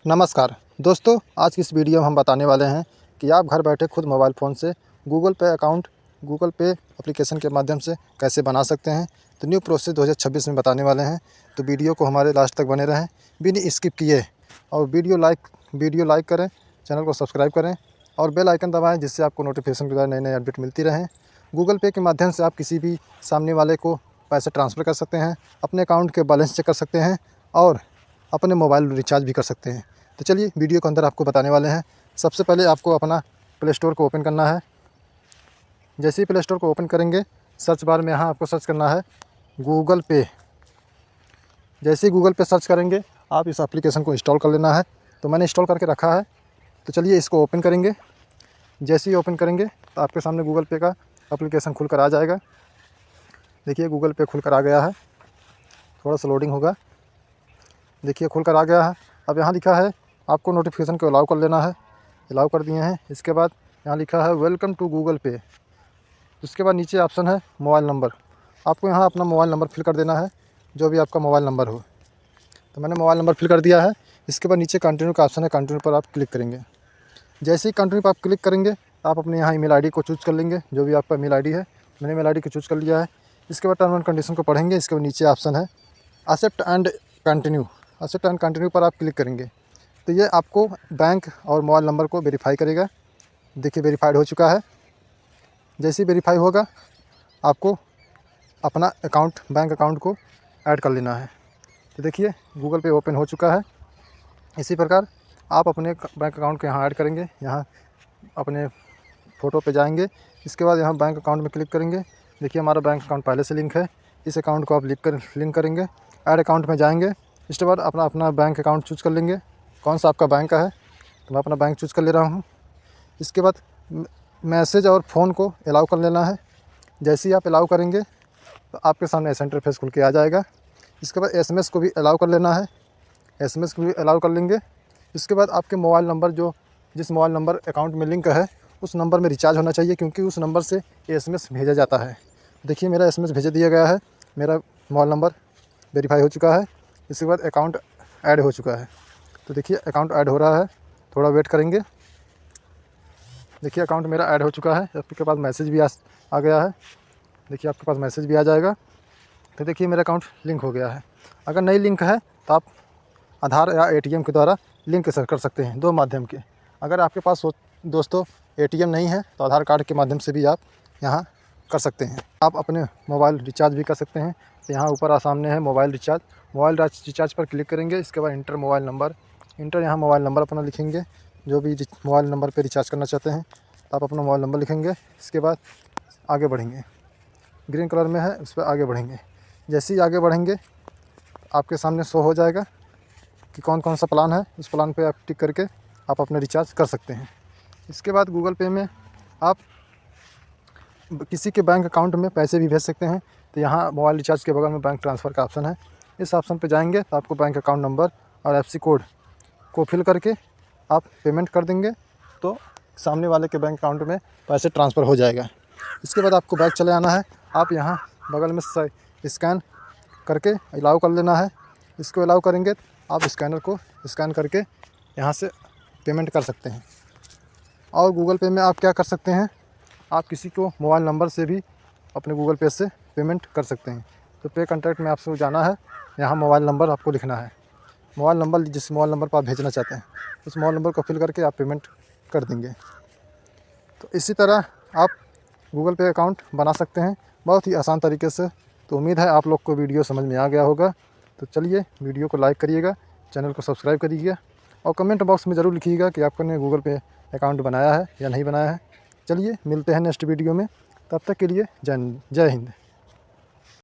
नमस्कार दोस्तों, आज की इस वीडियो में हम बताने वाले हैं कि आप घर बैठे खुद मोबाइल फ़ोन से गूगल पे अकाउंट गूगल पे एप्लीकेशन के माध्यम से कैसे बना सकते हैं। तो न्यू प्रोसेस 2026 में बताने वाले हैं, तो वीडियो को हमारे लास्ट तक बने रहें बिना स्किप किए। और वीडियो लाइक करें, चैनल को सब्सक्राइब करें और बेल आइकन दबाएँ, जिससे आपको नोटिफिकेशन के द्वारा नए नए अपडेट मिलती रहें। गूगल पे के माध्यम से आप किसी भी सामने वाले को पैसे ट्रांसफ़र कर सकते हैं, अपने अकाउंट के बैलेंस चेक कर सकते हैं और अपने मोबाइल रिचार्ज भी कर सकते हैं। तो चलिए वीडियो के अंदर आपको बताने वाले हैं। सबसे पहले आपको अपना प्ले स्टोर को ओपन करना है। जैसे ही प्ले स्टोर को ओपन करेंगे, सर्च बार में यहाँ आपको सर्च करना है गूगल पे। जैसे ही गूगल पे सर्च करेंगे, आप इस एप्लीकेशन को इंस्टॉल कर लेना है। तो मैंने इंस्टॉल करके रखा है। तो चलिए इसको ओपन करेंगे। जैसे ही ओपन करेंगे तो आपके सामने गूगल पे का एप्लीकेशन खुल कर आ जाएगा। देखिए गूगल पे खुल कर आ गया है। थोड़ा सा लोडिंग होगा। देखिए खुल कर आ गया है। अब यहाँ लिखा है आपको नोटिफिकेशन को अलाउ कर लेना है। अलाउ कर दिए हैं। इसके बाद यहाँ लिखा है वेलकम टू गूगल पे। उसके बाद नीचे ऑप्शन है मोबाइल नंबर। आपको यहाँ अपना मोबाइल नंबर फिल कर देना है, जो भी आपका मोबाइल नंबर हो। तो मैंने मोबाइल नंबर फिल कर दिया है। इसके बाद नीचे कंटिन्यू का ऑप्शन है, कंटिन्यू पर आप क्लिक करेंगे। जैसे ही कंटिन्यू पर आप क्लिक करेंगे, आप अपने यहाँ ईमेल आईडी को चूज़ कर लेंगे, जो भी आपका ईमेल आईडी है। मैंने ईमेल आईडी को चूज़ कर लिया है। इसके बाद टर्म एंड कंडीशन को पढ़ेंगे। इसके बाद नीचे ऑप्शन है accept and continue. Accept and continue पर आप क्लिक करेंगे तो ये आपको बैंक और मोबाइल नंबर को वेरीफाई करेगा। देखिए वेरीफाइड हो चुका है। जैसे ही वेरीफाई होगा, आपको अपना बैंक अकाउंट को ऐड कर लेना है। तो देखिए गूगल पे ओपन हो चुका है। इसी प्रकार आप अपने बैंक अकाउंट को यहाँ ऐड करेंगे। यहाँ अपने फ़ोटो पे जाएंगे। इसके बाद यहाँ बैंक अकाउंट में क्लिक करेंगे। देखिए हमारा बैंक अकाउंट पहले से लिंक है। इस अकाउंट को आप लिंक करेंगे। ऐड अकाउंट में जाएंगे। इसके बाद अपना बैंक अकाउंट चूज़ कर लेंगे, कौन सा आपका बैंक का है। तो मैं अपना बैंक चूज़ कर ले रहा हूँ। इसके बाद मैसेज और फ़ोन को अलाउ कर लेना है। जैसे ही आप अलाउ करेंगे तो आपके सामने ऐसा इंटरफेस खुल के आ जाएगा। इसके बाद एसएमएस को भी अलाउ कर लेना है। एसएमएस को भी अलाउ कर लेंगे। इसके बाद आपके मोबाइल नंबर जिस मोबाइल नंबर अकाउंट में लिंक है, उस नंबर में रिचार्ज होना चाहिए, क्योंकि उस नंबर से एसएमएस भेजा जाता है। देखिए मेरा एसएमएस भेज दिया गया है। मेरा मोबाइल नंबर वेरीफाई हो चुका है। इसके बाद अकाउंट ऐड हो चुका है। तो देखिए अकाउंट ऐड हो रहा है, थोड़ा वेट करेंगे। देखिए अकाउंट मेरा ऐड हो चुका है। आपके पास मैसेज भी आ गया है। देखिए आपके पास मैसेज भी आ जाएगा। तो देखिए मेरा अकाउंट लिंक हो गया है। अगर नहीं लिंक है तो आप आधार या एटीएम के द्वारा लिंक कर सकते हैं, दो माध्यम के। अगर आपके पास दोस्तों एटीएम नहीं है तो आधार कार्ड के माध्यम से भी आप यहाँ कर सकते हैं। आप अपने मोबाइल रिचार्ज भी कर सकते हैं। तो यहाँ ऊपर सामने है मोबाइल रिचार्ज पर क्लिक करेंगे। इसके बाद इंटर मोबाइल नंबर। यहाँ मोबाइल नंबर अपना लिखेंगे, जो भी मोबाइल नंबर पे रिचार्ज करना चाहते हैं। तो आप अपना मोबाइल नंबर लिखेंगे। इसके बाद आगे बढ़ेंगे। ग्रीन कलर में है, उस पर आगे बढ़ेंगे। जैसे ही आगे बढ़ेंगे, आपके सामने शो हो जाएगा कि कौन कौन सा प्लान है। उस प्लान पे आप टिक करके आप अपने रिचार्ज कर सकते हैं। इसके बाद गूगल पे में आप किसी के बैंक अकाउंट में पैसे भी भेज सकते हैं। तो यहाँ मोबाइल रिचार्ज के बगल में बैंक ट्रांसफ़र का ऑप्शन है। इस ऑप्शन पे जाएंगे तो आपको बैंक अकाउंट नंबर और एफसी कोड को फिल करके आप पेमेंट कर देंगे, तो सामने वाले के बैंक अकाउंट में पैसे ट्रांसफ़र हो जाएगा। इसके बाद आपको बैक चले आना है। आप यहाँ बगल में स्कैन करके अलाउ कर लेना है। इसको अलाउ करेंगे तो आप स्कैनर को स्कैन करके यहाँ से पेमेंट कर सकते हैं। और गूगल पे में आप क्या कर सकते हैं, आप किसी को मोबाइल नंबर से भी अपने गूगल पे से पेमेंट कर सकते हैं। तो पे कॉन्टैक्ट में आपसे जाना है। यहाँ मोबाइल नंबर आपको लिखना है। मोबाइल नंबर जिस मोबाइल नंबर पर आप भेजना चाहते हैं, उस मोबाइल नंबर को फिल करके आप पेमेंट कर देंगे। तो इसी तरह आप गूगल पे अकाउंट बना सकते हैं, बहुत ही आसान तरीके से। तो उम्मीद है आप लोग को वीडियो समझ में आ गया होगा। तो चलिए वीडियो को लाइक करिएगा, चैनल को सब्सक्राइब करिएगा और कमेंट बॉक्स में ज़रूर लिखिएगा कि आपने गूगल पे अकाउंट बनाया है या नहीं बनाया है। चलिए मिलते हैं नेक्स्ट वीडियो में। तब तक के लिए जय हिंद।